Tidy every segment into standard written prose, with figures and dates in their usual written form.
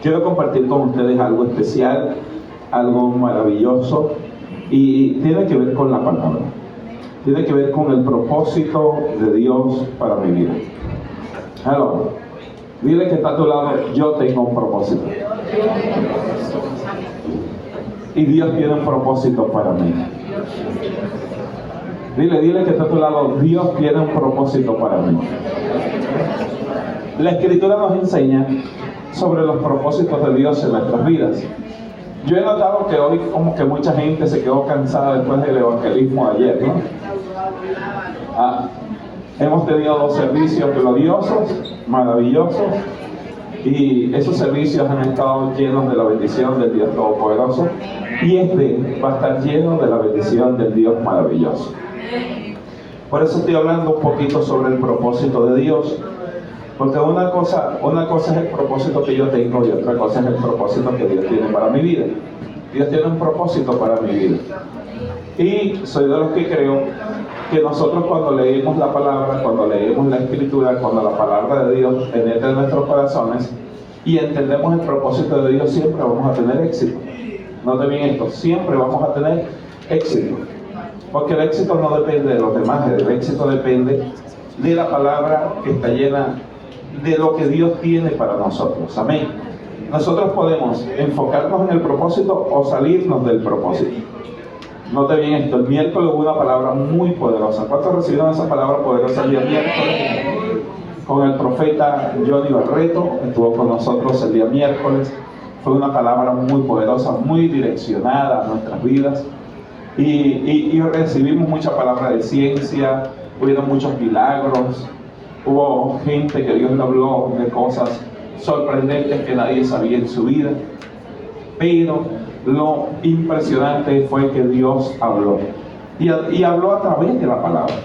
quiero compartir con ustedes algo especial, algo maravilloso, y tiene que ver con la palabra. Tiene que ver con el propósito de Dios para mi vida. Hello. Dile que está a tu lado, yo tengo un propósito. Y Dios tiene un propósito para mí. Dile que está a tu lado, Dios tiene un propósito para mí. La Escritura nos enseña sobre los propósitos de Dios en nuestras vidas. Yo he notado que hoy como que mucha gente se quedó cansada después del evangelismo de ayer, ¿no? Hemos tenido 2 servicios gloriosos, maravillosos, y esos servicios han estado llenos de la bendición del Dios Todopoderoso, y este va a estar lleno de la bendición del Dios maravilloso. Por eso estoy hablando un poquito sobre el propósito de Dios, porque una cosa es el propósito que yo tengo y otra cosa es el propósito que Dios tiene para mi vida. Dios tiene un propósito para mi vida. Y soy de los que creo que nosotros cuando leemos la palabra, cuando leemos la Escritura, cuando la palabra de Dios penetra en nuestros corazones y entendemos el propósito de Dios, siempre vamos a tener éxito. Note bien esto, siempre vamos a tener éxito. Porque el éxito no depende de los demás, el éxito depende de la palabra que está llena de lo que Dios tiene para nosotros. Amén. Nosotros podemos enfocarnos en el propósito o salirnos del propósito. Note bien esto, el miércoles hubo una palabra muy poderosa. ¿Cuántos recibieron esa palabra poderosa el día miércoles? Con el profeta Johnny Barreto, estuvo con nosotros el día miércoles. Fue una palabra muy poderosa, muy direccionada a nuestras vidas. Y recibimos mucha palabra de ciencia, hubieron muchos milagros, hubo gente que Dios le habló de cosas sorprendentes que nadie sabía en su vida. Pero lo impresionante fue que Dios habló. Y habló a través de la palabra.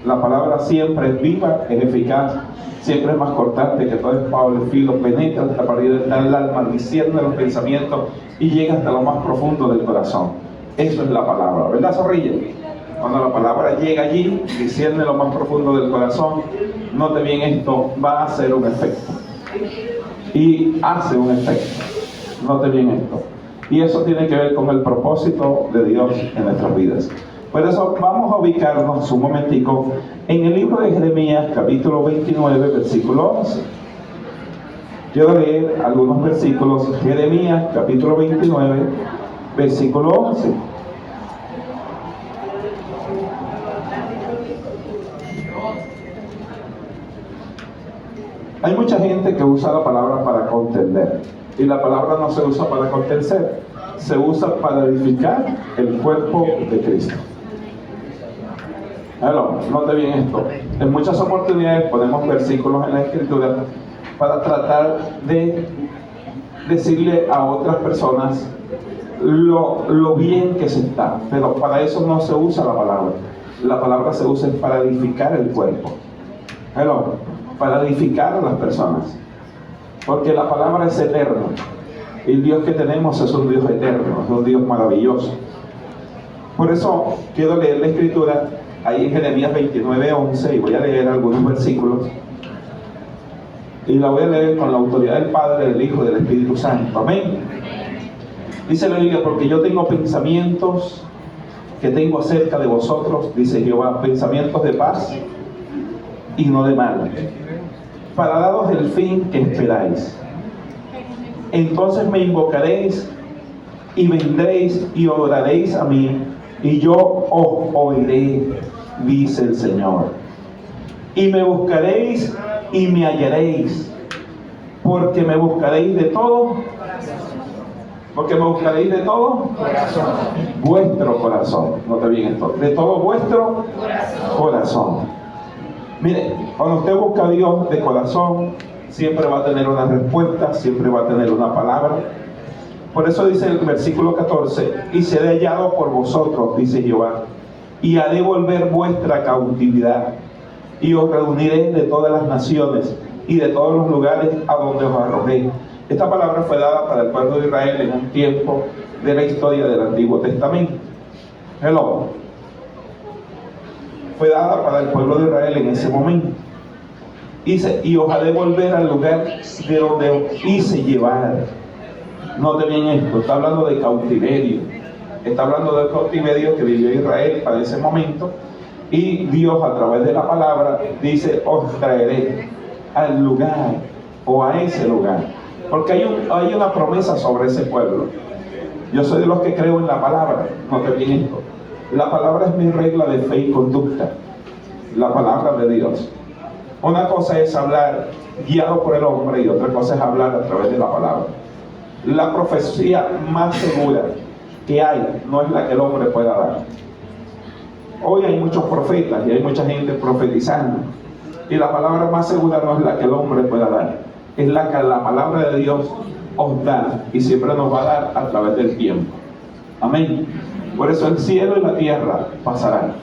La palabra siempre es viva, es eficaz, siempre es más cortante que todo espada de filo, penetra hasta partir del alma, discierne los pensamientos y llega hasta lo más profundo del corazón. Eso es la palabra, ¿verdad, Zorrilla? Cuando la palabra llega allí, discierne lo más profundo del corazón, note bien esto, va a hacer un efecto. Y hace un efecto. Note bien esto. Y eso tiene que ver con el propósito de Dios en nuestras vidas. Por eso vamos a ubicarnos un momentico en el libro de Jeremías, capítulo 29, versículo 11. Quiero leer algunos versículos. Jeremías, capítulo 29, versículo 11. Hay mucha gente que usa la palabra para contender. Y la palabra no se usa para contender, se usa para edificar el cuerpo de Cristo. Note bien esto. En muchas oportunidades ponemos versículos en la Escritura para tratar de decirle a otras personas lo bien que se está. Pero para eso no se usa la palabra. La palabra se usa para edificar el cuerpo. Para edificar a las personas. Porque la palabra es eterna. Y el Dios que tenemos es un Dios eterno, es un Dios maravilloso. Por eso quiero leer la Escritura ahí en Jeremías 29, 11, y voy a leer algunos versículos. Y la voy a leer con la autoridad del Padre, del Hijo y del Espíritu Santo. Amén. Dice la Biblia, porque yo tengo pensamientos que tengo acerca de vosotros, dice Jehová, pensamientos de paz y no de mal, para daros el fin que esperáis. Entonces me invocaréis y vendréis y oraréis a mí, y yo os oiré, dice el Señor. Y me buscaréis y me hallaréis, porque me buscaréis de todo. Porque me buscaréis de todo vuestro corazón. Note bien esto, de todo vuestro corazón. Mire, cuando usted busca a Dios de corazón, siempre va a tener una respuesta, siempre va a tener una palabra. Por eso dice el versículo 14, y seré hallado por vosotros, dice Jehová, y haré volver vuestra cautividad, y os reuniré de todas las naciones y de todos los lugares a donde os arrojé. Esta palabra fue dada para el pueblo de Israel en un tiempo de la historia del Antiguo Testamento. Fue dada para el pueblo de Israel en ese momento. Dice, y os haré volver al lugar de donde os hice llevar. Note bien esto, está hablando de cautiverio. Está hablando del cautiverio que vivió Israel para ese momento. Y Dios, a través de la palabra, dice: os traeré al lugar o a ese lugar. Porque hay una promesa sobre ese pueblo. Yo soy de los que creo en la palabra. Note bien esto. La palabra es mi regla de fe y conducta. La palabra de Dios. Una cosa es hablar guiado por el hombre y otra cosa es hablar a través de la palabra. La profecía más segura que hay no es la que el hombre pueda dar. Hoy hay muchos profetas y hay mucha gente profetizando, y la palabra más segura no es la que el hombre pueda dar, es la que la palabra de Dios os da y siempre nos va a dar a través del tiempo. Amén. Por eso el cielo y la tierra pasarán,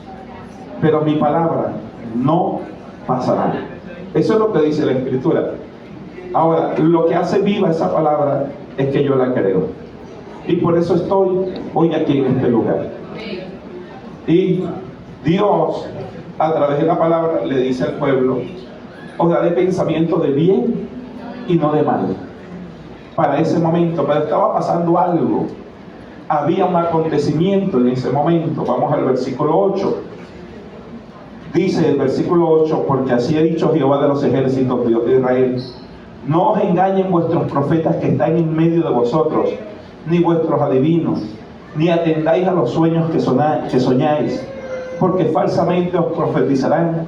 pero mi palabra no pasará. Eso es lo que dice la Escritura. Ahora, lo que hace viva esa palabra es que yo la creo, y por eso estoy hoy aquí en este lugar. Y Dios, a través de la palabra, le dice al pueblo: os daré pensamiento de bien y no de mal. Para ese momento, pero estaba pasando algo. Había un acontecimiento en ese momento. Vamos al versículo 8. Dice el versículo 8: porque así ha dicho Jehová de los ejércitos, Dios de Israel: no os engañen vuestros profetas que están en medio de vosotros, ni vuestros adivinos, ni atendáis a los sueños que soñáis, porque falsamente os profetizarán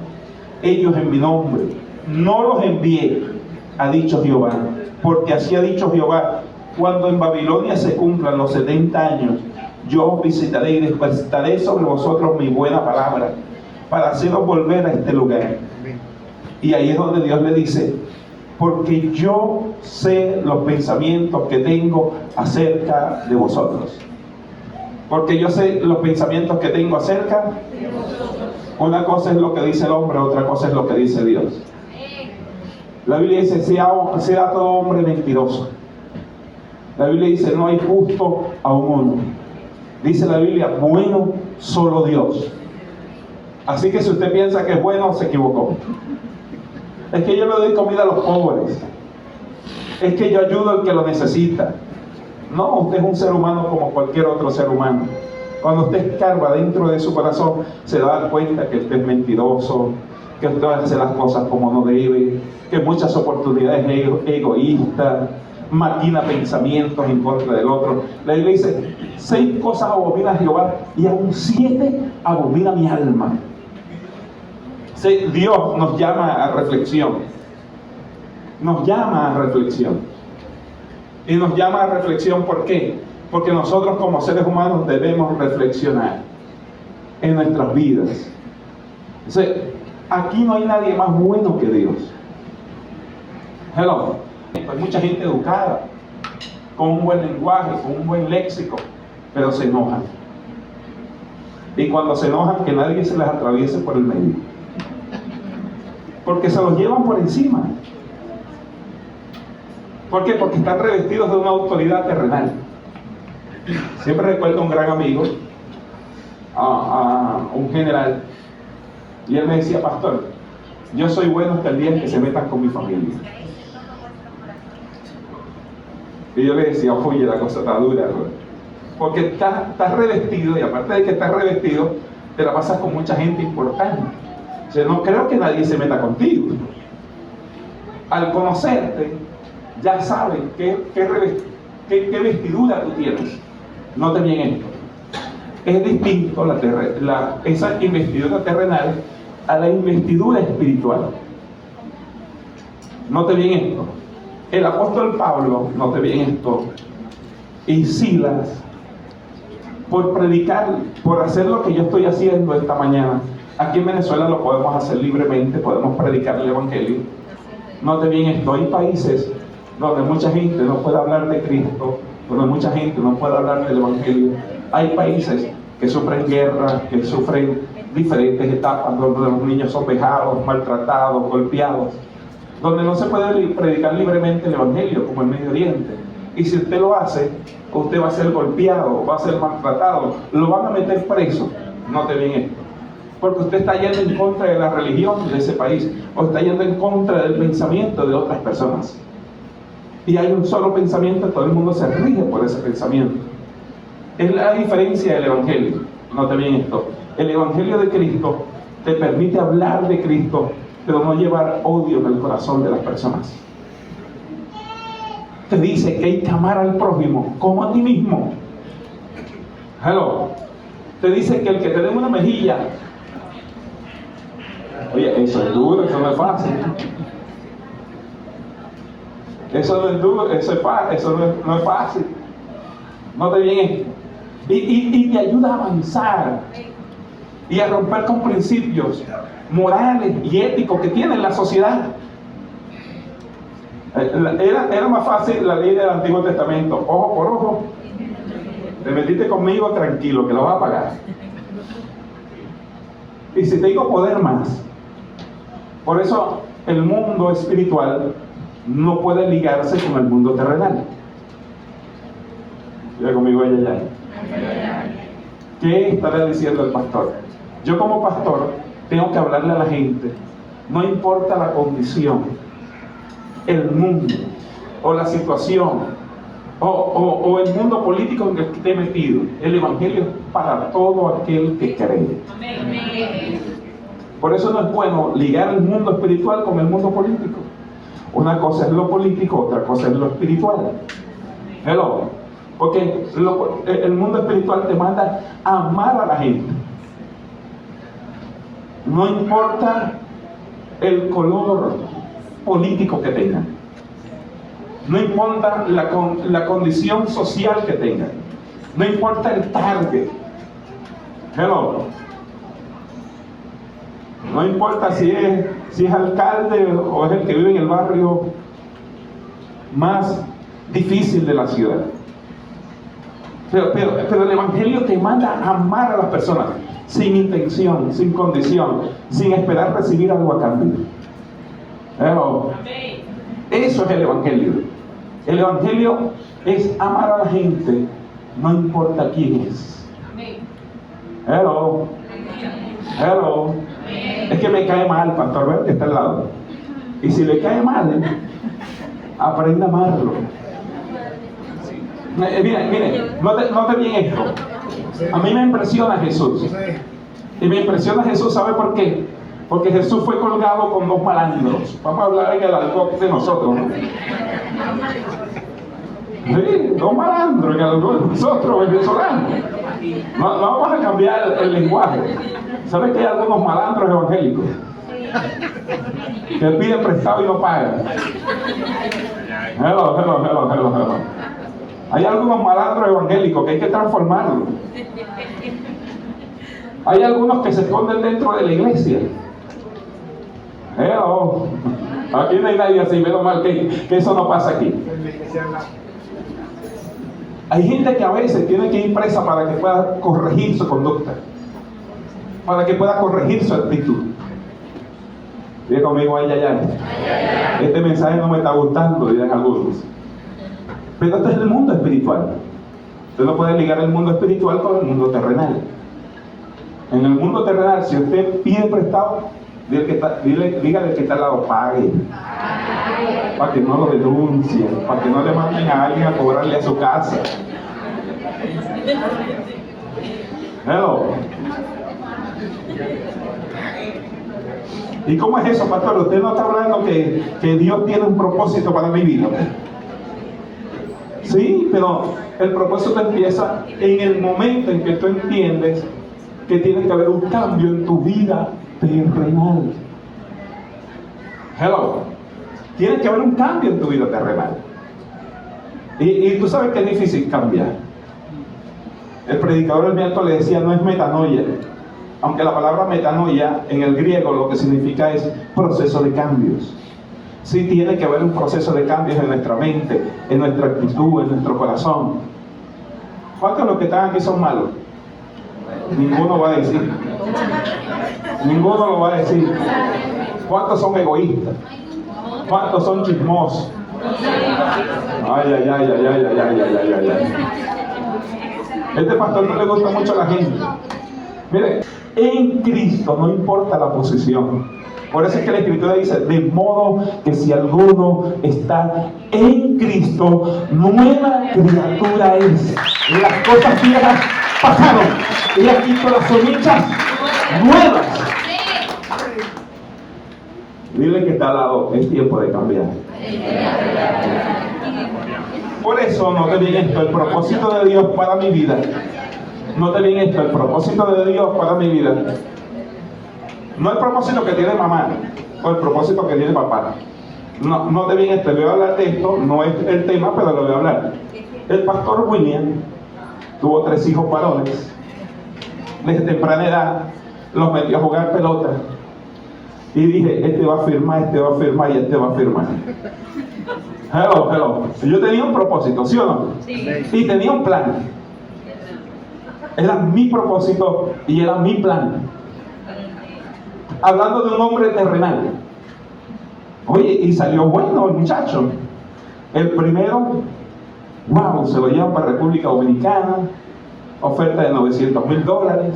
ellos en mi nombre. No los envié, ha dicho Jehová, porque así ha dicho Jehová: cuando en Babilonia se cumplan los 70 años, yo os visitaré y despertaré sobre vosotros mi buena palabra, para haceros volver a este lugar. Y ahí es donde Dios le dice: porque yo sé los pensamientos que tengo acerca de vosotros. Porque yo sé los pensamientos que tengo acerca. Una cosa es lo que dice el hombre, otra cosa es lo que dice Dios. La Biblia dice: sea todo hombre mentiroso. La Biblia dice: no hay justo aún uno. Dice la Biblia: bueno solo Dios. Así que si usted piensa que es bueno, se equivocó. Es que yo le doy comida a los pobres, es que yo ayudo al que lo necesita. No, usted es un ser humano como cualquier otro ser humano. Cuando usted escarba dentro de su corazón, se da cuenta que usted es mentiroso, que usted hace las cosas como no debe, que en muchas oportunidades es egoísta, maquina pensamientos en contra del otro. La Biblia dice: 6 cosas abomina Jehová, y aún 7 abomina mi alma. Dios nos llama a reflexión. Nos llama a reflexión. Y nos llama a reflexión, ¿por qué? Porque nosotros como seres humanos debemos reflexionar en nuestras vidas. Entonces, aquí no hay nadie más bueno que Dios. Hello. Hay mucha gente educada, con un buen lenguaje, con un buen léxico, pero se enojan. Y cuando se enojan, que nadie se les atraviese por el medio, porque se los llevan por encima. ¿Por qué? Porque están revestidos de una autoridad terrenal. Siempre recuerdo a un gran amigo, a un general, y él me decía: pastor, yo soy bueno hasta el día en que se metan con mi familia. Y yo le decía: oye, la cosa está dura, ¿no? Porque estás revestido, y aparte de que estás revestido, te la pasas con mucha gente importante. O sea, no creo que nadie se meta contigo. Al conocerte, ya saben qué vestidura tú tienes. Note bien esto: es distinto esa investidura terrenal a la investidura espiritual. Note bien esto: el apóstol Pablo, note bien esto, y Silas, por predicar, por hacer lo que yo estoy haciendo esta mañana, aquí en Venezuela lo podemos hacer libremente, podemos predicar el evangelio. Note bien esto: hay países donde mucha gente no puede hablar de Cristo, donde mucha gente no puede hablar del evangelio. Hay países que sufren guerras, que sufren diferentes etapas, donde los niños son vejados, maltratados, golpeados, donde no se puede predicar libremente el evangelio, como el Medio Oriente. Y si usted lo hace, usted va a ser golpeado, va a ser maltratado, lo van a meter preso. Note bien esto: porque usted está yendo en contra de la religión de ese país, o está yendo en contra del pensamiento de otras personas. y hay un solo pensamiento, todo el mundo se rige por ese pensamiento. Es la diferencia del Evangelio. Note bien esto. El Evangelio de Cristo te permite hablar de Cristo, pero no llevar odio en el corazón de las personas. Te dice que hay que amar al prójimo como a ti mismo. Hello. Te dice que el que te dé una mejilla, oye, eso es duro, eso no es fácil. Eso no es duro, eso no es fácil. Note bien esto. Y te ayuda a avanzar y a romper con principios morales y éticos que tiene la sociedad. Era más fácil la ley del Antiguo Testamento: ojo por ojo, te metiste conmigo, tranquilo, que lo vas a pagar. Y si te digo poder más, por eso el mundo espiritual no puede ligarse con el mundo terrenal. Diga conmigo, ya. ¿Qué estará diciendo el pastor? Yo como pastor tengo que hablarle a la gente, no importa la condición, el mundo o la situación o el mundo político en el que esté metido. El Evangelio es para todo aquel que cree. Por eso no es bueno ligar el mundo espiritual con el mundo político. Una cosa es lo político, otra cosa es lo espiritual. Hello. Porque el mundo espiritual te manda a amar a la gente. No importa el color político que tengan. No importa la condición social que tengan. No importa el target. Hello. No importa si es alcalde o es el que vive en el barrio más difícil de la ciudad. Pero el Evangelio te manda a amar a las personas sin intención, sin condición, sin esperar recibir algo a cambio. Pero eso es el Evangelio. El Evangelio es amar a la gente, no importa quién es. Hello. Es que me cae mal, pastor, ¿ver? Que está al lado. Y si le cae mal, aprenda a amarlo. Mire, note bien esto. A mí me impresiona Jesús. Y me impresiona Jesús, ¿sabe por qué? Porque Jesús fue colgado con dos malandros. Vamos a hablar en el alcohol de nosotros, ¿no? Sí, dos malandros en el alcohol de nosotros, venezolanos. No vamos a cambiar el lenguaje. ¿Sabe que hay algunos malandros evangélicos que piden prestado y no pagan? Hello. Hay algunos malandros evangélicos que hay que transformarlos. Hay algunos que se esconden dentro de la iglesia. Aquí no hay nadie así, menos mal que eso no pasa aquí. Hay gente que a veces tiene que ir presa para que pueda corregir su conducta, para que pueda corregir su actitud. Diga conmigo, ay. Este mensaje no me está gustando, dirán algunos. Pero este es el mundo espiritual. Usted no puede ligar el mundo espiritual con el mundo terrenal. En el mundo terrenal, si usted pide prestado, dígale que está al lado, pague. Para que no lo denuncien, para que no le manden a alguien a cobrarle a su casa. Hello. ¿Y cómo es eso, pastor? Usted no está hablando que Dios tiene un propósito para mi vida. Sí, pero el propósito empieza en el momento en que tú entiendes que tiene que haber un cambio en tu vida terrenal. Hello. Tiene que haber un cambio en tu vida terrenal. Y tú sabes que es difícil cambiar. El predicador del miércoles le decía, no es metanoia. Aunque la palabra metanoia en el griego lo que significa es proceso de cambios. Sí tiene que haber un proceso de cambios en nuestra mente, en nuestra actitud, en nuestro corazón. ¿Cuántos de los que están aquí son malos? Ninguno va a decir. Ninguno lo va a decir. ¿Cuántos son egoístas? ¿Cuántos son chismosos? Ay. Este pastor no le gusta mucho a la gente. Mire, en Cristo no importa la posición, Por eso es que la Escritura dice, de modo que si alguno está en Cristo, nueva criatura es. Las cosas viejas pasaron, y aquí todas son hechas nuevas. Dile que está al lado, es tiempo de cambiar. Por eso, note bien esto, el propósito de Dios para mi vida. Note bien esto, el propósito de Dios para mi vida. No el propósito que tiene mamá, o el propósito que tiene papá. No, note bien esto, le voy a hablar de esto, no es el tema, pero lo voy a hablar. El pastor William tuvo 3 hijos varones. Desde temprana edad los metió a jugar pelota. Y dije, este va a firmar, este va a firmar y este va a firmar. Hello. Yo tenía un propósito, ¿sí o no? Sí. Y tenía un plan. Era mi propósito y era mi plan. Hablando de un hombre terrenal. Oye, y salió bueno el muchacho. El primero, wow, se lo llevan para República Dominicana. Oferta de $900,000.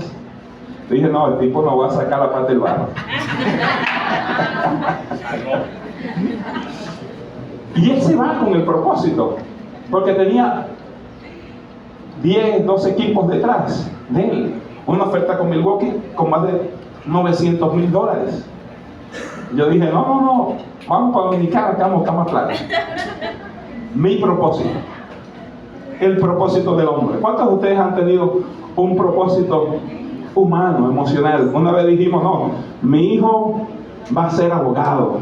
Dije, no, el tipo no va a sacar la parte del barro. Y él se va con el propósito, porque tenía 10, 12 equipos detrás de él. Una oferta con Milwaukee con más de $900,000. Yo dije, no, vamos para Dominicana, que vamos a más plata. Mi propósito, el propósito del hombre. ¿Cuántos de ustedes han tenido un propósito humano, emocional? Una vez dijimos, no, mi hijo va a ser abogado,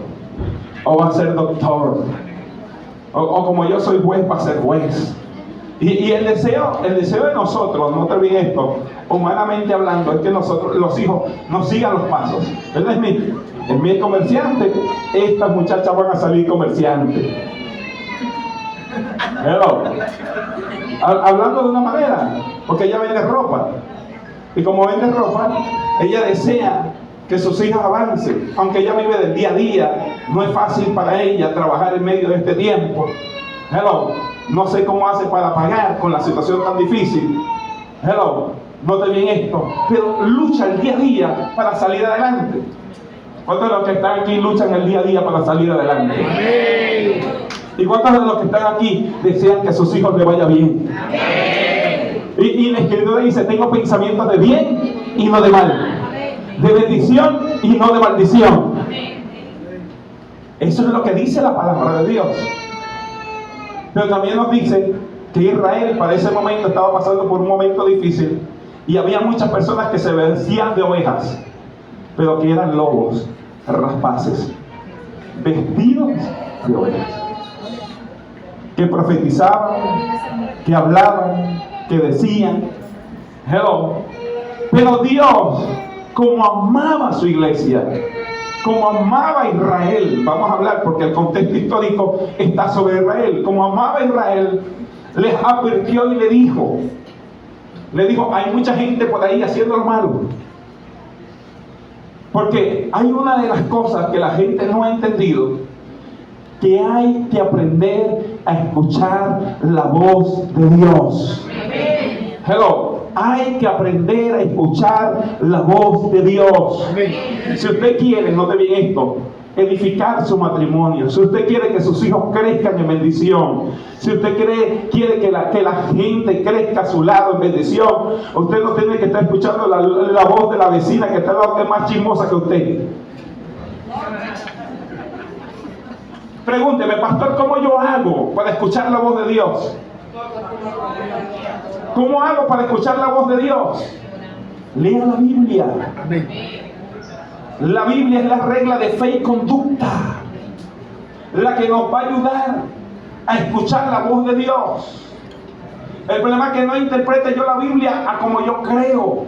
o va a ser doctor, o como yo soy juez, va a ser juez. Y el deseo de nosotros, no te olvides esto, humanamente hablando, es que nosotros, los hijos, nos sigan los pasos. Él es comerciante, estas muchachas van a salir comerciantes. Hello. Hablando de una manera, porque ella vende ropa. Y como vende ropa, ella desea que sus hijas avancen. Aunque ella vive del día a día, no es fácil para ella trabajar en medio de este tiempo. Hello. No sé cómo hace para pagar con la situación tan difícil. Hello. Note bien esto. Pero lucha el día a día para salir adelante. ¿Cuántos de los que están aquí luchan el día a día para salir adelante? Amén. ¿Y cuántos de los que están aquí desean que a sus hijos les vaya bien? Amén. Y la Escritura dice, tengo pensamientos de bien y no de mal, de bendición y no de maldición. Eso es lo que dice la palabra de Dios. Pero también nos dice que Israel para ese momento estaba pasando por un momento difícil y había muchas personas que se vestían de ovejas, pero que eran lobos rapaces, vestidos de ovejas, que profetizaban, que hablaban, que decían, hello. Pero Dios, como amaba a su iglesia, como amaba a Israel, vamos a hablar porque el contexto histórico está sobre Israel, como amaba a Israel, les advirtió y le dijo, hay mucha gente por ahí haciendo lo malo. Porque hay una de las cosas que la gente no ha entendido, que hay que aprender a escuchar la voz de Dios. Hello. Hay que aprender a escuchar la voz de Dios. Si usted quiere, note bien esto, edificar su matrimonio, si usted quiere que sus hijos crezcan en bendición, si usted quiere que la gente crezca a su lado en bendición, usted no tiene que estar escuchando la voz de la vecina que está al lado, que es más chismosa que usted. Pregúnteme, pastor, ¿cómo yo hago para escuchar la voz de Dios? ¿Cómo hago para escuchar la voz de Dios? Lea la Biblia. La Biblia es la regla de fe y conducta, la que nos va a ayudar a escuchar la voz de Dios. El problema es que no interprete yo la Biblia a como yo creo.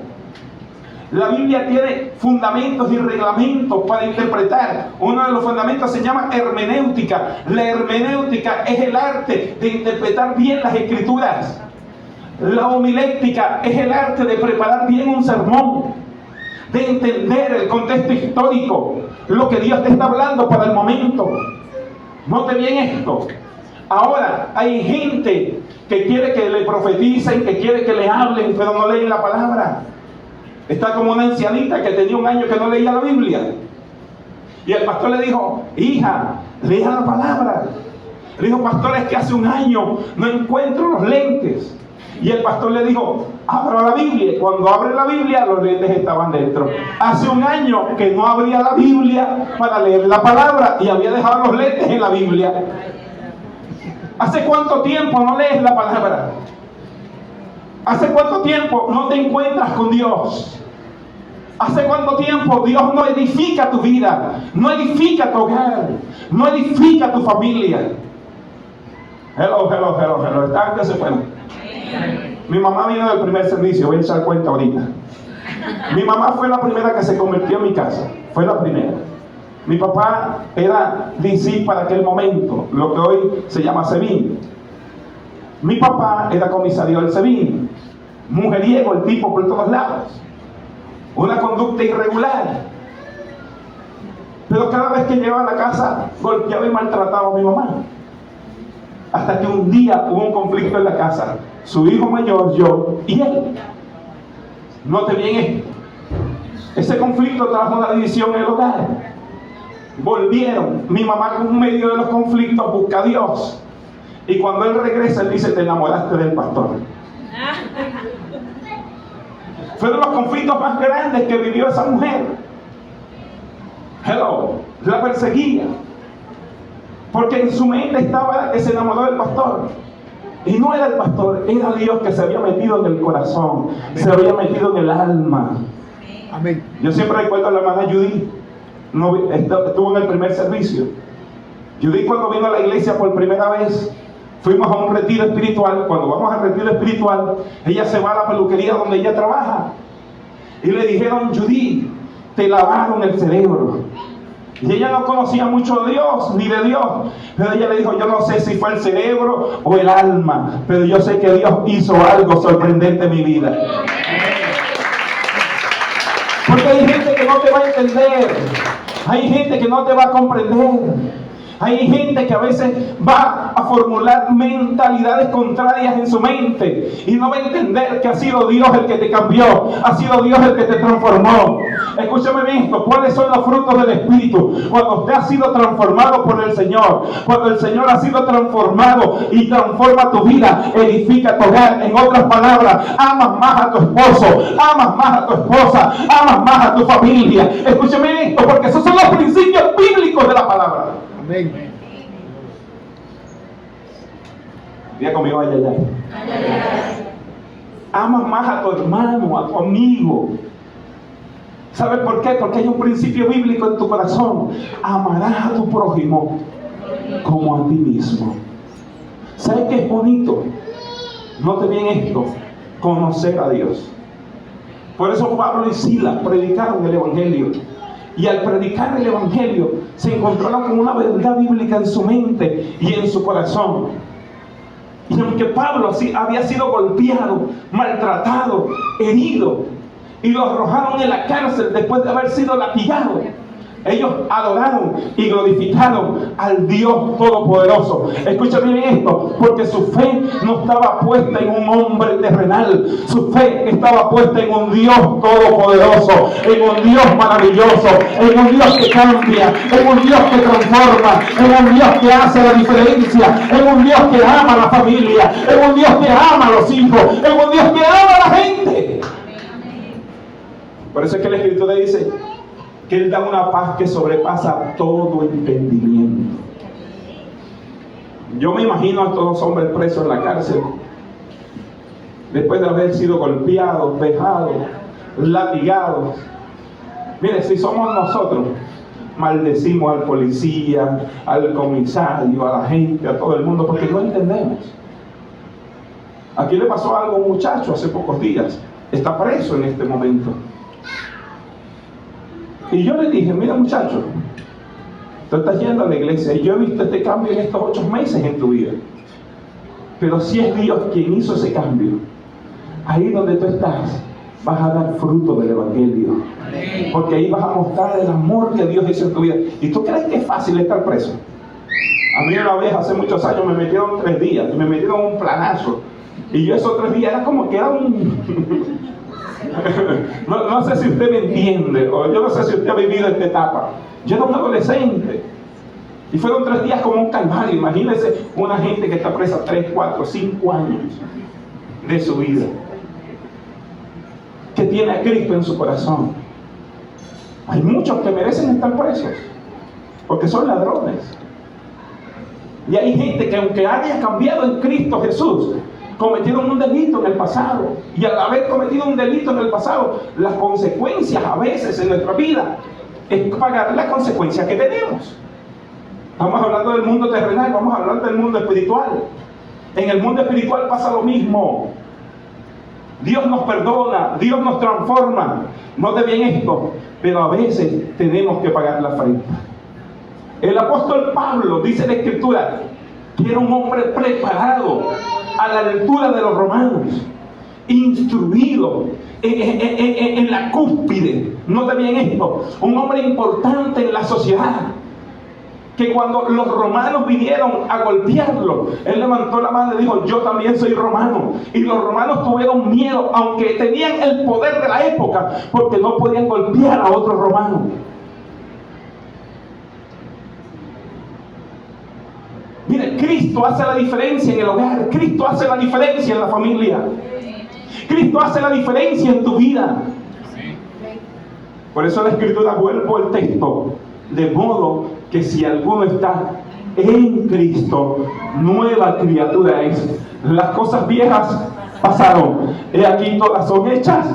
La Biblia tiene fundamentos y reglamentos para interpretar. Uno de los fundamentos se llama hermenéutica. La hermenéutica es el arte de interpretar bien las escrituras. La homilética es el arte de preparar bien un sermón, de entender el contexto histórico, lo que Dios te está hablando para el momento. Note bien esto. Ahora hay gente que quiere que le profeticen, que quiere que le hablen, pero no leen la palabra. Está como una ancianita que tenía un año que no leía la Biblia. Y el pastor le dijo: hija, lea la palabra. Le dijo: pastor, es que hace un año no encuentro los lentes. Y el pastor le dijo: abra la Biblia. Cuando abre la Biblia, los lentes estaban dentro. Hace un año que no abría la Biblia para leer la palabra y había dejado los lentes en la Biblia. ¿Hace cuánto tiempo no lees la palabra? ¿Hace cuánto tiempo no te encuentras con Dios? ¿Hace cuánto tiempo Dios no edifica tu vida? No edifica tu hogar. No edifica tu familia. Hello. ¿Están que se fueron? Mi mamá vino del primer servicio. Voy a echar cuenta ahorita. Mi mamá fue la primera que se convirtió en mi casa. Fue la primera. Mi papá era DC para aquel momento, lo que hoy se llama SEBIN. Mi papá era comisario del SEBIN. Mujeriego el tipo por todos lados. Una conducta irregular. Pero cada vez que llegaba a la casa, golpeaba y maltrataba a mi mamá. Hasta que un día hubo un conflicto en la casa. Su hijo mayor, yo y él. Note bien esto. Ese conflicto trajo una división en el hogar. Volvieron. Mi mamá, en medio de los conflictos, busca a Dios. Y cuando él regresa, él dice: te enamoraste del pastor. Fueron los conflictos más grandes que vivió esa mujer. La perseguía. Porque en su mente estaba que se enamoró del pastor. Y no era el pastor, era Dios que se había metido en el corazón. Se había metido en el alma. Amén. Yo siempre recuerdo a la hermana Judy. Estuvo en el primer servicio. Judy, cuando vino a la iglesia por primera vez, fuimos a un retiro espiritual. Cuando vamos al retiro espiritual, ella se va a la peluquería donde ella trabaja. Y le dijeron: Judy, te lavaron el cerebro. Y ella no conocía mucho de Dios, ni de Dios. Pero ella le dijo: yo no sé si fue el cerebro o el alma, pero yo sé que Dios hizo algo sorprendente en mi vida. Porque hay gente que no te va a entender. Hay gente que no te va a comprender. Hay gente que a veces va a formular mentalidades contrarias en su mente y no va a entender que ha sido Dios el que te cambió, ha sido Dios el que te transformó. Escúchame bien esto: ¿cuáles son los frutos del Espíritu? Cuando usted ha sido transformado por el Señor, cuando el Señor ha sido transformado y transforma tu vida, edifica tu hogar. En otras palabras, amas más a tu esposo, amas más a tu esposa, amas más a tu familia. Escúchame esto, porque esos son los principios bíblicos de la palabra. Amén. Diga conmigo: ay, ay, ay. Amas más a tu hermano, a tu amigo. ¿Sabes por qué? Porque hay un principio bíblico en tu corazón: amarás a tu prójimo como a ti mismo. ¿Sabes qué es bonito? Note bien esto: conocer a Dios. Por eso Pablo y Silas predicaron el Evangelio. Y al predicar el Evangelio, se encontraron con una verdad bíblica en su mente y en su corazón. Y aunque Pablo había sido golpeado, maltratado, herido, y lo arrojaron en la cárcel después de haber sido latigado, ellos adoraron y glorificaron al Dios Todopoderoso. Escúchame bien esto: porque su fe no estaba puesta en un hombre terrenal. Su fe estaba puesta en un Dios Todopoderoso, en un Dios maravilloso, en un Dios que cambia, en un Dios que transforma, en un Dios que hace la diferencia, en un Dios que ama a la familia, en un Dios que ama a los hijos, en un Dios que ama a la gente. Por eso es que la Escritura dice que Él da una paz que sobrepasa todo entendimiento. Yo me imagino a estos dos hombres presos en la cárcel, después de haber sido golpeados, vejados, latigados. Mire, si somos nosotros, maldecimos al policía, al comisario, a la gente, a todo el mundo, porque no entendemos. Aquí le pasó algo a un muchacho hace pocos días. Está preso en este momento. Y yo le dije: mira, muchacho, tú estás yendo a la iglesia y yo he visto este cambio en estos 8 meses en tu vida. Pero si es Dios quien hizo ese cambio, ahí donde tú estás, vas a dar fruto del Evangelio. Porque ahí vas a mostrar el amor que Dios hizo en tu vida. ¿Y tú crees que es fácil estar preso? A mí una vez, hace muchos años, me metieron 3 días y me metieron un planazo. Y yo esos 3 días era como que era un... no sé si usted me entiende, o yo no sé si usted ha vivido esta etapa. Yo era un adolescente. Y fueron 3 días como un calvario. Imagínense una gente que está presa 3, 4, 5 años de su vida, que tiene a Cristo en su corazón. Hay muchos que merecen estar presos porque son ladrones. Y hay gente que, aunque haya cambiado en Cristo Jesús, cometieron un delito en el pasado. Y al haber cometido un delito en el pasado, las consecuencias a veces en nuestra vida es pagar la consecuencia que tenemos. Estamos hablando del mundo terrenal, vamos a hablar del mundo espiritual. En el mundo espiritual pasa lo mismo. Dios nos perdona, Dios nos transforma. Note bien esto, pero a veces tenemos que pagar la frente. El apóstol Pablo dice en la Escritura que era un hombre preparado a la altura de los romanos, instruido en la cúspide. Note bien esto, un hombre importante en la sociedad, que cuando los romanos vinieron a golpearlo, él levantó la mano y dijo: yo también soy romano. Y los romanos tuvieron miedo, aunque tenían el poder de la época, porque no podían golpear a otro romano. Mire, Cristo hace la diferencia en el hogar. Cristo hace la diferencia en la familia. Cristo hace la diferencia en tu vida. Por eso la Escritura, vuelvo al texto, de modo que si alguno está en Cristo, nueva criatura es. Las cosas viejas pasaron, he aquí todas son hechas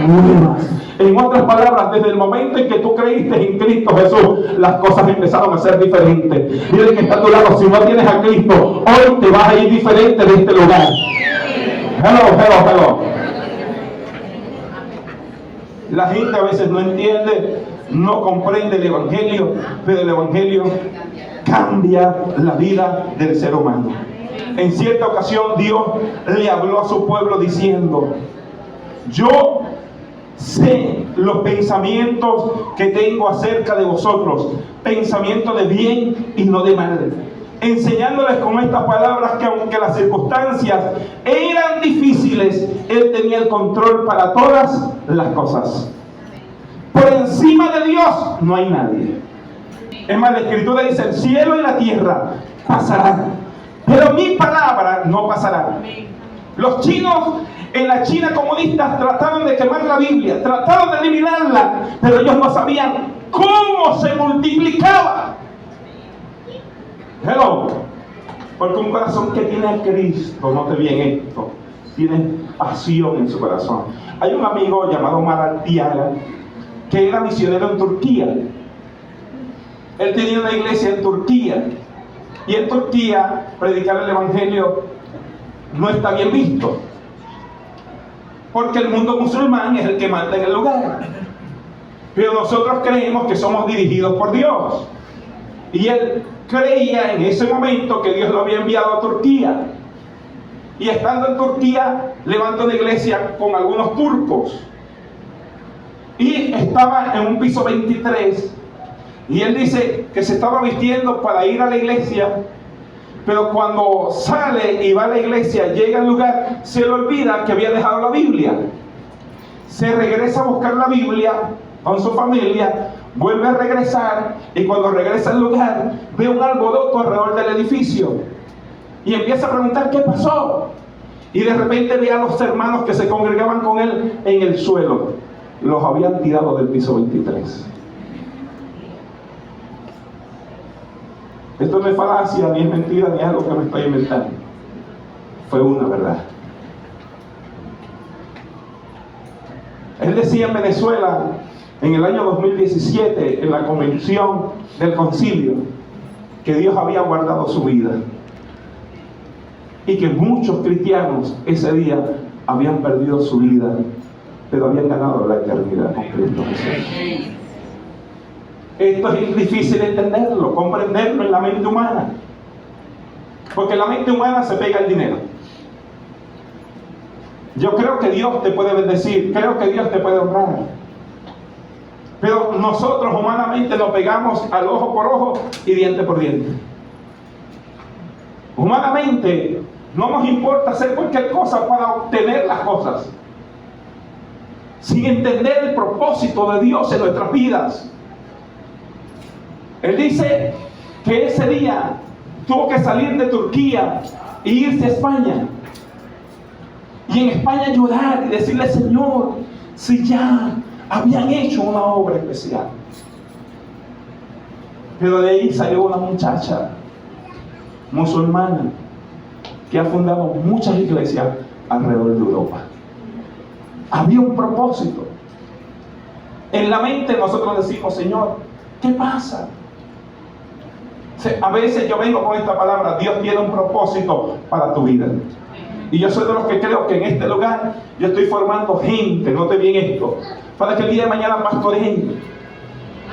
nuevas. En otras palabras, desde el momento en que tú creíste en Cristo Jesús, las cosas empezaron a ser diferentes. Dile que está a tu lado: si no tienes a Cristo, hoy te vas a ir diferente de este lugar. Hello. La gente a veces no entiende, no comprende el Evangelio, pero el Evangelio cambia la vida del ser humano. En cierta ocasión Dios le habló a su pueblo diciendo: yo sé los pensamientos que tengo acerca de vosotros, pensamientos de bien y no de mal, enseñándoles con estas palabras que aunque las circunstancias eran difíciles, Él tenía el control para todas las cosas. Por encima de Dios no hay nadie. Es más, la Escritura dice: el cielo y la tierra pasarán, pero mi palabra no pasará. Los chinos en la China comunista trataron de quemar la Biblia, trataron de eliminarla, pero ellos no sabían cómo se multiplicaba. Hello. Porque un corazón que tiene a Cristo, note bien esto, tiene pasión en su corazón. Hay un amigo llamado Maratiaga que era misionero en Turquía. Él tenía una iglesia en Turquía, y en Turquía predicar el Evangelio no está bien visto, porque el mundo musulmán es el que manda en el lugar. Pero nosotros creemos que somos dirigidos por Dios, y él creía en ese momento que Dios lo había enviado a Turquía. Y estando en Turquía, levantó una iglesia con algunos turcos, y estaba en un piso 23. Y él dice que se estaba vistiendo para ir a la iglesia, pero cuando sale y va a la iglesia, llega al lugar, se le olvida que había dejado la Biblia. Se regresa a buscar la Biblia con su familia, vuelve a regresar, y cuando regresa al lugar, ve un alboroto alrededor del edificio. Y empieza a preguntar qué pasó. Y de repente ve a los hermanos que se congregaban con él en el suelo. Los habían tirado del piso 23. Esto no es falacia, ni es mentira, ni es algo que me estoy inventando. Fue una verdad. Él decía en Venezuela, en el año 2017, en la convención del concilio, que Dios había guardado su vida, y que muchos cristianos ese día habían perdido su vida, pero habían ganado la eternidad con Cristo Jesús. Esto es difícil entenderlo, comprenderlo en la mente humana, porque la mente humana se pega al dinero. Yo creo que Dios te puede bendecir, creo que Dios te puede honrar, pero nosotros humanamente nos pegamos al ojo por ojo y diente por diente. Humanamente no nos importa hacer cualquier cosa para obtener las cosas, sin entender el propósito de Dios en nuestras vidas. Él dice que ese día tuvo que salir de Turquía e irse a España. Y en España llorar y decirle: Señor, si ya habían hecho una obra especial. Pero de ahí salió una muchacha musulmana que ha fundado muchas iglesias alrededor de Europa. Había un propósito. En la mente nosotros decimos: Señor, ¿qué pasa? A veces yo vengo con esta palabra: Dios tiene un propósito para tu vida. Y yo soy de los que creo que en este lugar yo estoy formando gente, note bien esto, para que el día de mañana pastoreen,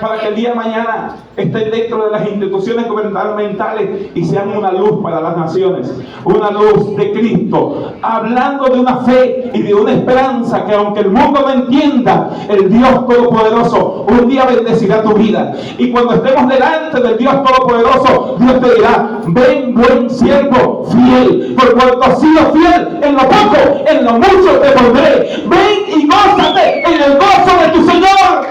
para que el día de mañana estén dentro de las instituciones gubernamentales y sean una luz para las naciones, una luz de Cristo, hablando de una fe y de una esperanza que, aunque el mundo no entienda, el Dios Todopoderoso un día bendecirá tu vida. Y cuando estemos delante del Dios Todopoderoso, Dios te dirá: ven, buen siervo fiel, por cuanto has sido fiel en lo poco, en lo mucho te pondré. Ven y gózate en el gozo de tu Señor.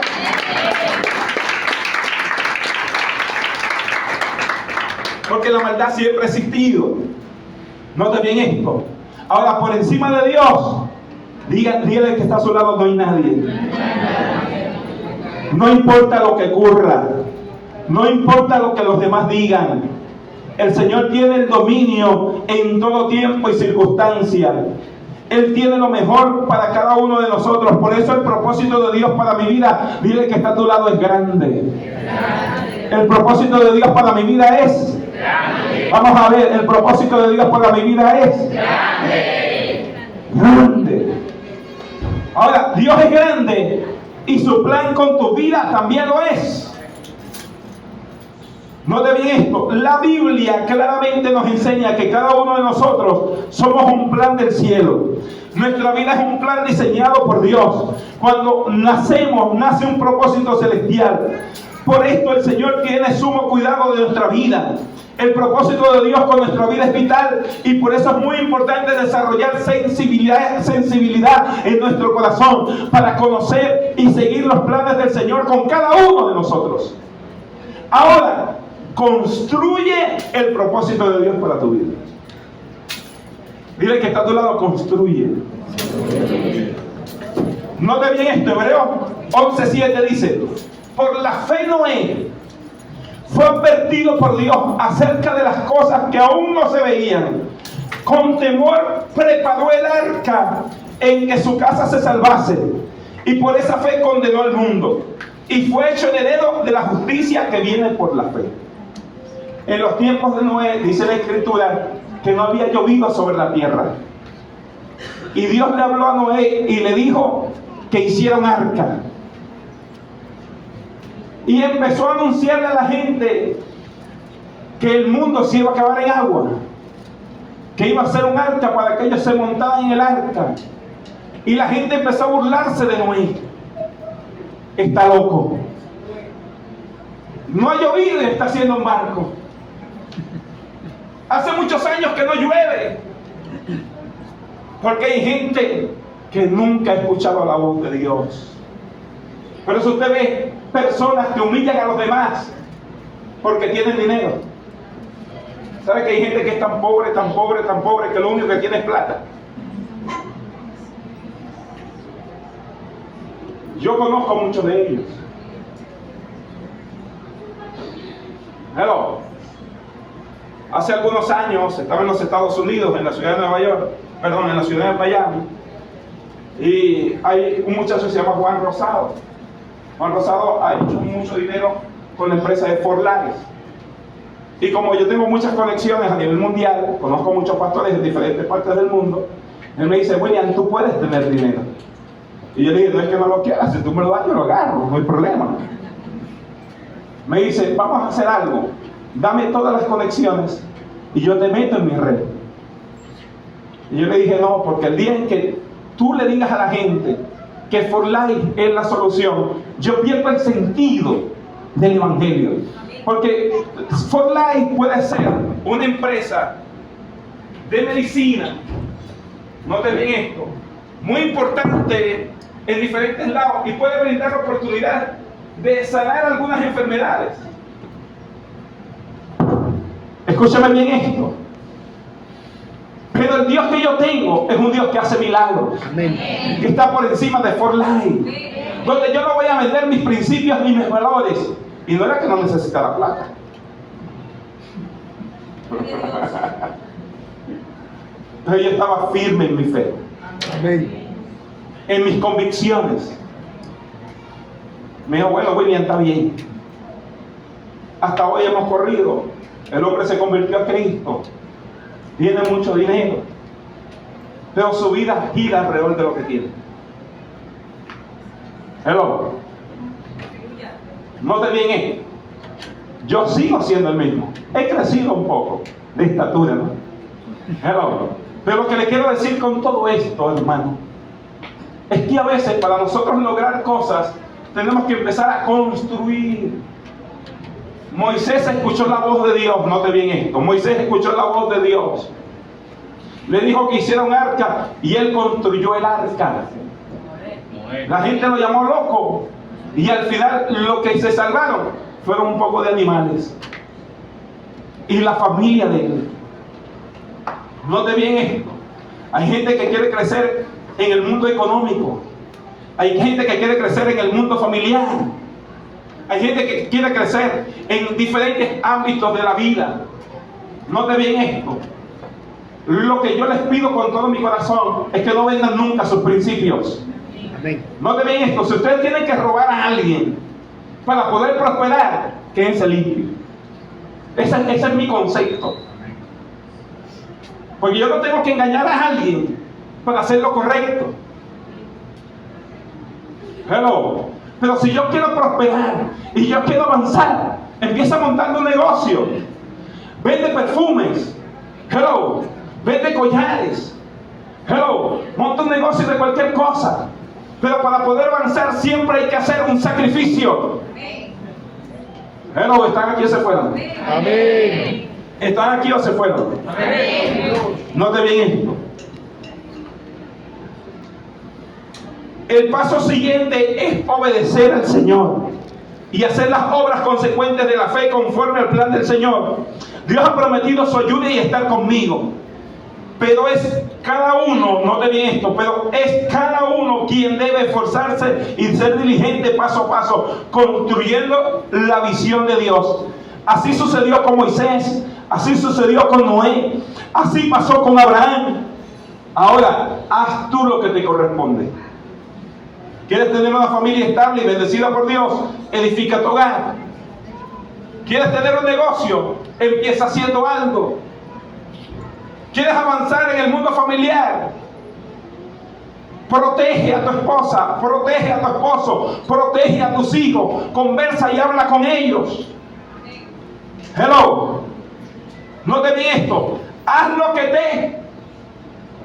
Porque la maldad siempre ha existido. Note bien esto. Ahora, por encima de Dios, dígale que está a su lado: no hay nadie. No importa lo que ocurra, no importa lo que los demás digan, el Señor tiene el dominio en todo tiempo y circunstancia. Él tiene lo mejor para cada uno de nosotros. Por eso el propósito de Dios para mi vida, dile que está a tu lado, es grande. El propósito de Dios para mi vida es grande. Vamos a ver, el propósito de Dios para mi vida es grande. Grande. Ahora, Dios es grande y su plan con tu vida también lo es. Note bien esto: la Biblia claramente nos enseña que cada uno de nosotros somos un plan del cielo. Nuestra vida es un plan diseñado por Dios. Cuando nacemos, nace un propósito celestial. Por esto el Señor tiene sumo cuidado de nuestra vida. El propósito de Dios con nuestra vida es vital, y por eso es muy importante desarrollar sensibilidad en nuestro corazón para conocer y seguir los planes del Señor con cada uno de nosotros. Ahora, construye el propósito de Dios para tu vida. Dile que está a tu lado: construye. Note bien esto, Hebreos 11:7 dice: por la fe Noé fue advertido por Dios acerca de las cosas que aún no se veían. Con temor preparó el arca en que su casa se salvase, y por esa fe condenó al mundo, y fue hecho heredero de la justicia que viene por la fe. En los tiempos de Noé, dice la Escritura, que no había llovido sobre la tierra. Y Dios le habló a Noé y le dijo que hiciera un arca. Y empezó a anunciarle a la gente que el mundo se iba a acabar en agua, que iba a ser un arca para que ellos se montaran en el arca. Y la gente empezó a burlarse de Noé. Está loco, no ha llovido y está haciendo un barco. Hace muchos años que no llueve, porque hay gente que nunca ha escuchado la voz de Dios. Por eso usted ve personas que humillan a los demás porque tienen dinero. ¿Sabe que hay gente que es tan pobre, tan pobre, tan pobre, que lo único que tiene es plata? Yo conozco a muchos de ellos. Hello. Hace algunos años estaba en los Estados Unidos, en la ciudad de Nueva York, en la ciudad de Miami, y hay un muchacho que se llama Juan Rosado. Juan Rosado ha hecho mucho dinero con la empresa de Fort Lauderdale. Y como yo tengo muchas conexiones a nivel mundial, conozco muchos pastores de diferentes partes del mundo, él me dice: William, tú puedes tener dinero. Y yo le dije: no es que no lo quieras, si tú me lo das, yo lo agarro, no hay problema. Me dice: vamos a hacer algo, dame todas las conexiones y yo te meto en mi red. Y yo le dije: no, porque el día en que tú le digas a la gente que For Life es la solución, yo pierdo el sentido del evangelio. Porque For Life puede ser una empresa de medicina, noten bien esto, muy importante en diferentes lados, y puede brindar la oportunidad de sanar algunas enfermedades. Escúchame bien esto. Pero el Dios que yo tengo es un Dios que hace milagros. Amén. Que está por encima de For Life. Donde yo no voy a vender mis principios ni mis valores. Y no era que no necesitara plata. Pero yo estaba firme en mi fe. Amén. En mis convicciones. Me dijo, bueno, William, está bien. Hasta hoy hemos corrido. El hombre se convirtió a Cristo. Tiene mucho dinero. Pero su vida gira alrededor de lo que tiene. Hello. Note bien esto. Yo sigo siendo el mismo. He crecido un poco de estatura, ¿no? Hello. Pero lo que le quiero decir con todo esto, hermano, es que a veces para nosotros lograr cosas tenemos que empezar a construir. Moisés escuchó la voz de Dios. Note bien esto. Moisés escuchó la voz de Dios. Le dijo que hiciera un arca y él construyó el arca. La gente lo llamó loco. Y al final lo que se salvaron fueron un poco de animales. Y la familia de él. Note bien esto. Hay gente que quiere crecer en el mundo económico. Hay gente que quiere crecer en el mundo familiar. Hay gente que quiere crecer en diferentes ámbitos de la vida. Note bien esto. Lo que yo les pido con todo mi corazón es que no vendan nunca sus principios. Amén. Note bien esto. Si ustedes tienen que robar a alguien para poder prosperar, quédense limpios. Ese es mi concepto. Porque yo no tengo que engañar a alguien para hacer lo correcto. Hello. Pero si yo quiero prosperar y yo quiero avanzar, empieza montando un negocio. Vende perfumes. Hello. Vende collares. Hello. Monta un negocio de cualquier cosa. Pero para poder avanzar siempre hay que hacer un sacrificio. Hello. ¿Están aquí o se fueron? Amén. ¿Están aquí o se fueron? Amén. Note bien esto. El paso siguiente es obedecer al Señor y hacer las obras consecuentes de la fe conforme al plan del Señor. Dios ha prometido su ayuda y estar conmigo. Pero es cada uno, note bien esto, pero es cada uno quien debe esforzarse y ser diligente paso a paso, construyendo la visión de Dios. Así sucedió con Moisés, así sucedió con Noé, así pasó con Abraham. Ahora, haz tú lo que te corresponde. ¿Quieres tener una familia estable y bendecida por Dios? Edifica tu hogar. ¿Quieres tener un negocio? Empieza haciendo algo. ¿Quieres avanzar en el mundo familiar? Protege a tu esposa, protege a tu esposo, protege a tus hijos. Conversa y habla con ellos. Hello. Note bien esto. Haz lo que te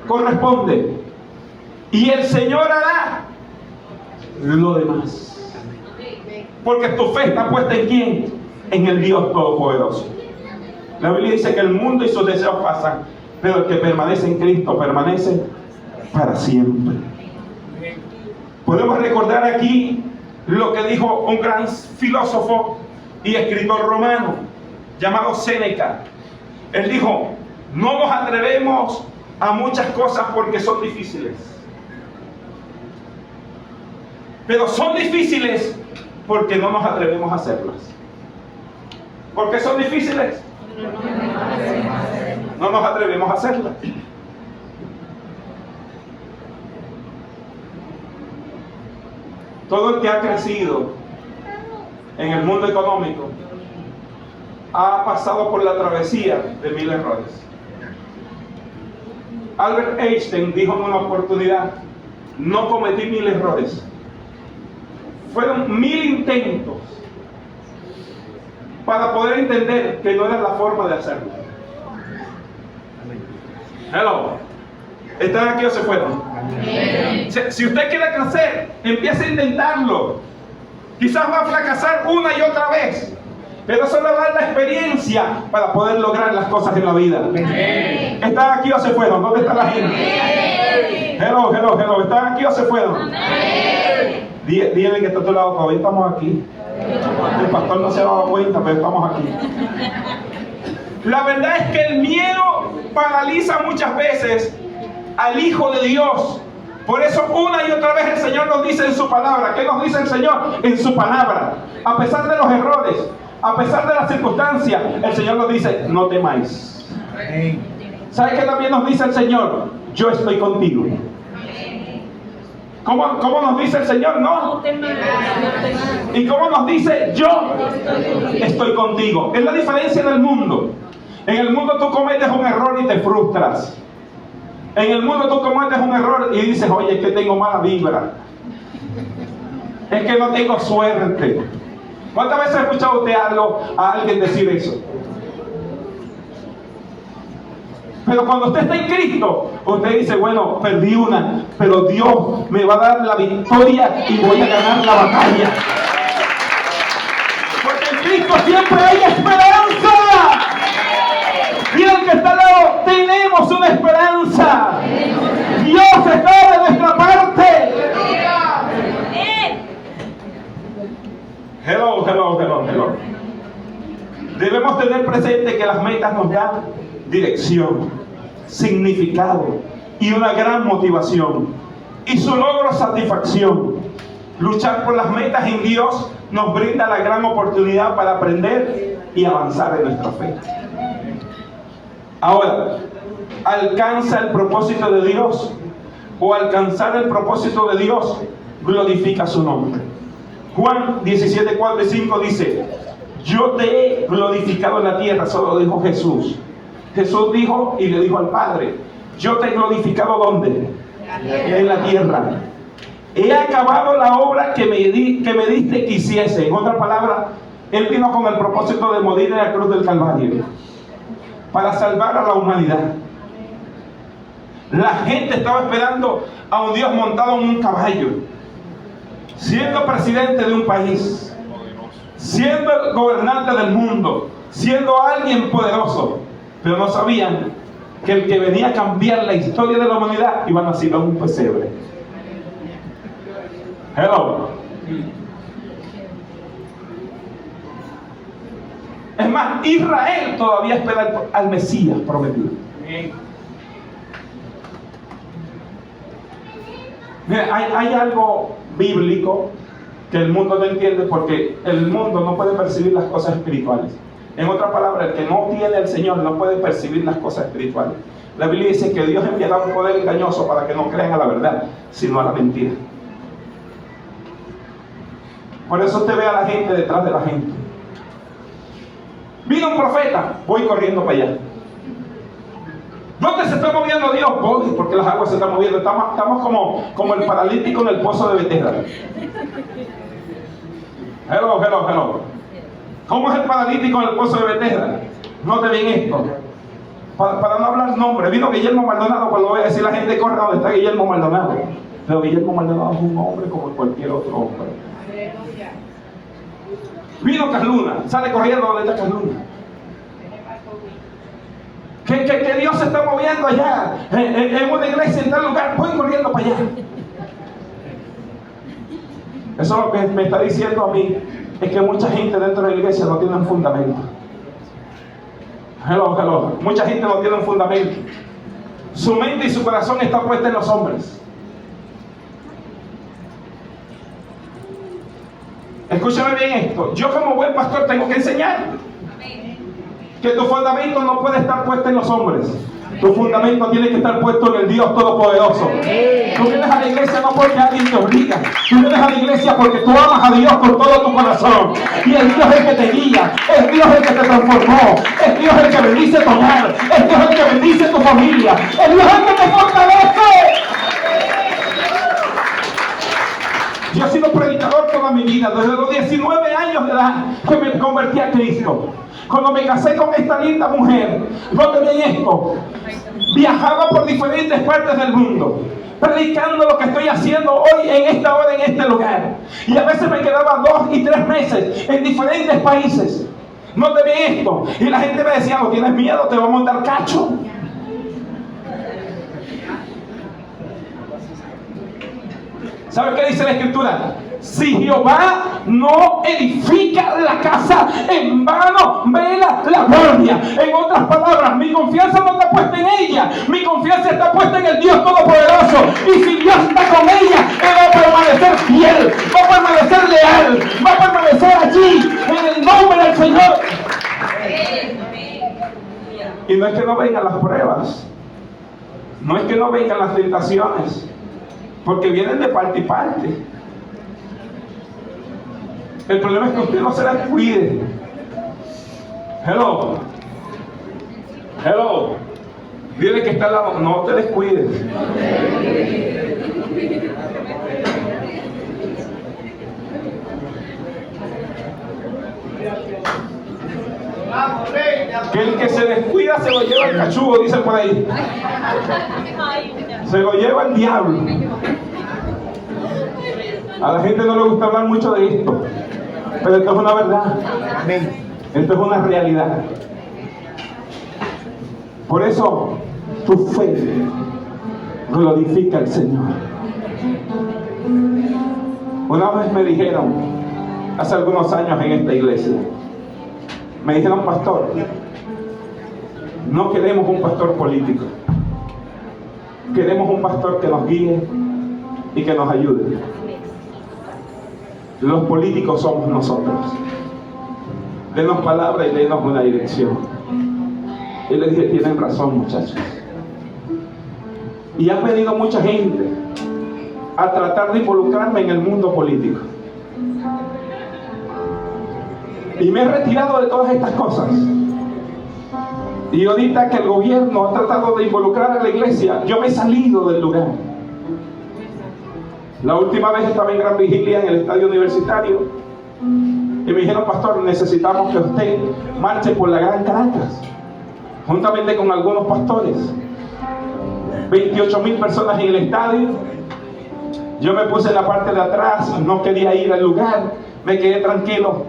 corresponde. Y el Señor hará lo demás. Porque tu fe está puesta en ¿quién? En el Dios Todopoderoso. La Biblia dice que el mundo y sus deseos pasan, pero el que permanece en Cristo permanece para siempre. Podemos recordar aquí lo que dijo un gran filósofo y escritor romano llamado Séneca. Él dijo: no nos atrevemos a muchas cosas porque son difíciles. Pero son difíciles porque no nos atrevemos a hacerlas. ¿Por qué son difíciles? No nos atrevemos a hacerlas. Todo el que ha crecido en el mundo económico ha pasado por la travesía de 1000 errores. Albert Einstein dijo en una oportunidad: no cometí 1000 errores. Fueron 1000 intentos para poder entender que no era la forma de hacerlo. Hello. ¿Están aquí o se fueron? Si usted quiere crecer, empiece a intentarlo. Quizás va a fracasar una y otra vez, pero eso le da la experiencia para poder lograr las cosas en la vida. ¿Están aquí o se fueron? ¿Dónde está la gente? Hello, hello, hello. ¿Están aquí o se fueron? Díganle que está a tu lado, todavía estamos aquí. El pastor no se ha dado cuenta, pero estamos aquí. La verdad es que el miedo paraliza muchas veces al Hijo de Dios. Por eso una y otra vez el Señor nos dice en su palabra. ¿Qué nos dice el Señor? En su palabra. A pesar de los errores, a pesar de las circunstancias, el Señor nos dice, no temáis. ¿Sabe qué también nos dice el Señor? Yo estoy contigo. ¿Cómo nos dice el Señor? No. ¿Y cómo nos dice? Yo estoy contigo. Es la diferencia del mundo. En el mundo tú cometes un error y te frustras. En el mundo tú cometes un error y dices, oye, es que tengo mala vibra. Es que no tengo suerte. ¿Cuántas veces ha escuchado usted a alguien decir eso? Pero cuando usted está en Cristo, usted dice, bueno, perdí una, pero Dios me va a dar la victoria y voy a ganar la batalla. Porque en Cristo siempre hay esperanza. Y el que está al lado, tenemos una esperanza. Dios está de nuestra parte. Hello. Debemos tener presente que las metas nos dan dirección, significado y una gran motivación. Y su logro, satisfacción. Luchar por las metas en Dios nos brinda la gran oportunidad para aprender y avanzar en nuestra fe. Ahora, alcanza el propósito de Dios, o alcanzar el propósito de Dios glorifica su nombre. Juan 17, 4 y 5 dice, yo te he glorificado en la tierra. Eso lo dijo Jesús. Jesús dijo y le dijo al Padre, yo te he glorificado ¿dónde? En la tierra. He acabado la obra que me diste que hiciese. En otras palabras, Él vino con el propósito de morir en la cruz del Calvario para salvar a la humanidad. La gente estaba esperando a un Dios montado en un caballo, siendo presidente de un país, siendo el gobernante del mundo, siendo alguien poderoso, pero no sabían que el que venía a cambiar la historia de la humanidad iba a nacer en un pesebre. Hello. Es más, Israel todavía espera al Mesías prometido. Mira, hay algo bíblico que el mundo no entiende, porque el mundo no puede percibir las cosas espirituales. En otras palabras, el que no tiene al Señor no puede percibir las cosas espirituales. La Biblia dice que Dios enviará un poder engañoso para que no crean a la verdad, sino a la mentira. Por eso usted ve a la gente detrás de la gente. Vino un profeta, voy corriendo para allá. ¿Dónde se está moviendo Dios? Voy, porque las aguas se están moviendo. Estamos como el paralítico en el pozo de Bethesda. Hello. ¿Cómo es el paralítico en el pozo de Bethesda? Note bien esto. Para no hablar nombre, vino Guillermo Maldonado. Cuando voy a decir la gente, corre donde está Guillermo Maldonado. Pero Guillermo Maldonado es un hombre como cualquier otro hombre. Vino Casluna, sale corriendo donde está Casluna. Que Dios se está moviendo allá, en una iglesia en tal lugar, voy corriendo para allá. Eso lo que me está diciendo a mí es que mucha gente dentro de la iglesia no tiene un fundamento. Hello. Mucha gente no tiene un fundamento. Su mente y su corazón está puesta en los hombres. Escúchame bien esto. Yo como buen pastor tengo que enseñar que tu fundamento no puede estar puesto en los hombres. Tu fundamento tiene que estar puesto en el Dios Todopoderoso. Tú vienes a la iglesia no porque alguien te obliga. Tú vienes a la iglesia porque tú amas a Dios con todo tu corazón. Y es Dios el que te guía. Es Dios el que te transformó. Es Dios el que bendice tu hogar. Es Dios el que bendice tu familia. Es Dios el que te fortalece. Yo he sido predicador toda mi vida, desde los 19 años de edad que me convertí a Cristo. Cuando me casé con esta linda mujer, noten bien esto, viajaba por diferentes partes del mundo, predicando lo que estoy haciendo hoy, en esta hora, en este lugar. Y a veces me quedaba 2 y 3 meses en diferentes países. Noten bien esto. Y la gente me decía, no tienes miedo, te vamos a dar cacho. ¿Sabe qué dice la Escritura? Si Jehová no edifica la casa, en vano vela la guardia. En otras palabras, mi confianza no está puesta en ella, mi confianza está puesta en el Dios Todopoderoso. Y si Dios está con ella, Él va a permanecer fiel, va a permanecer leal, va a permanecer allí, en el nombre del Señor. Y no es que no vengan las pruebas, no es que no vengan las tentaciones, porque vienen de parte y parte. El problema es que usted no se descuide. Hello. Dile que está al lado, no te descuides. Que el que se descuida se lo lleva el cachugo, dicen por ahí. Se lo lleva el diablo. A la gente no le gusta hablar mucho de esto, pero esto es una verdad. Amén. Esto es una realidad. Por eso tu fe glorifica al Señor. Una vez me dijeron, hace algunos años en esta iglesia, me dijeron: pastor, no queremos un pastor político, queremos un pastor que nos guíe y que nos ayude. Los políticos somos nosotros. Denos palabra y denos una dirección. Y les dije: tienen razón, muchachos. Y han venido mucha gente a tratar de involucrarme en el mundo político. Y me he retirado de todas estas cosas. Y ahorita que el gobierno ha tratado de involucrar a la iglesia, yo me he salido del lugar. La última vez estaba en Gran Vigilia, en el estadio universitario, y me dijeron: pastor, necesitamos que usted marche por la Gran Caracas, juntamente con algunos pastores. 28,000 personas en el estadio. Yo me puse en la parte de atrás, no quería ir al lugar, me quedé tranquilo.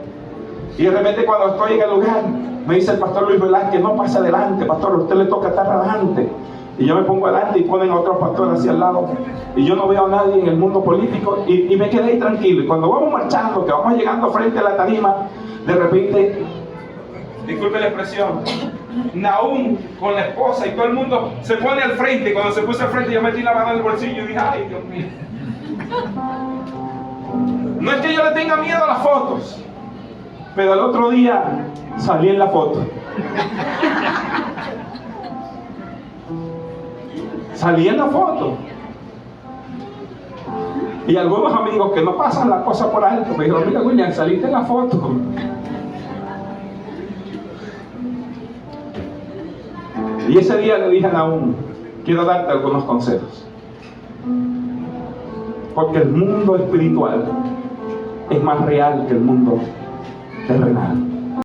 Y de repente, cuando estoy en el lugar, me dice el pastor Luis Velázquez: no pase adelante, pastor, a usted le toca estar adelante. Y yo me pongo adelante y ponen a otros pastores hacia el lado. Y yo no veo a nadie en el mundo político y me quedé ahí tranquilo. Y cuando vamos marchando, que vamos llegando frente a la tarima, de repente, disculpe la expresión, Nahum con la esposa y todo el mundo se pone al frente. Y cuando se puso al frente, yo metí la mano en el bolsillo y dije: ay, Dios mío. No es que yo le tenga miedo a las fotos, pero el otro día salí en la foto. Salí en la foto. Y algunos amigos que no pasan la cosa por alto me dijeron: mira, William, saliste en la foto. Y ese día le dije a Nahum: quiero darte algunos consejos, porque el mundo espiritual es más real que el mundo terrenal.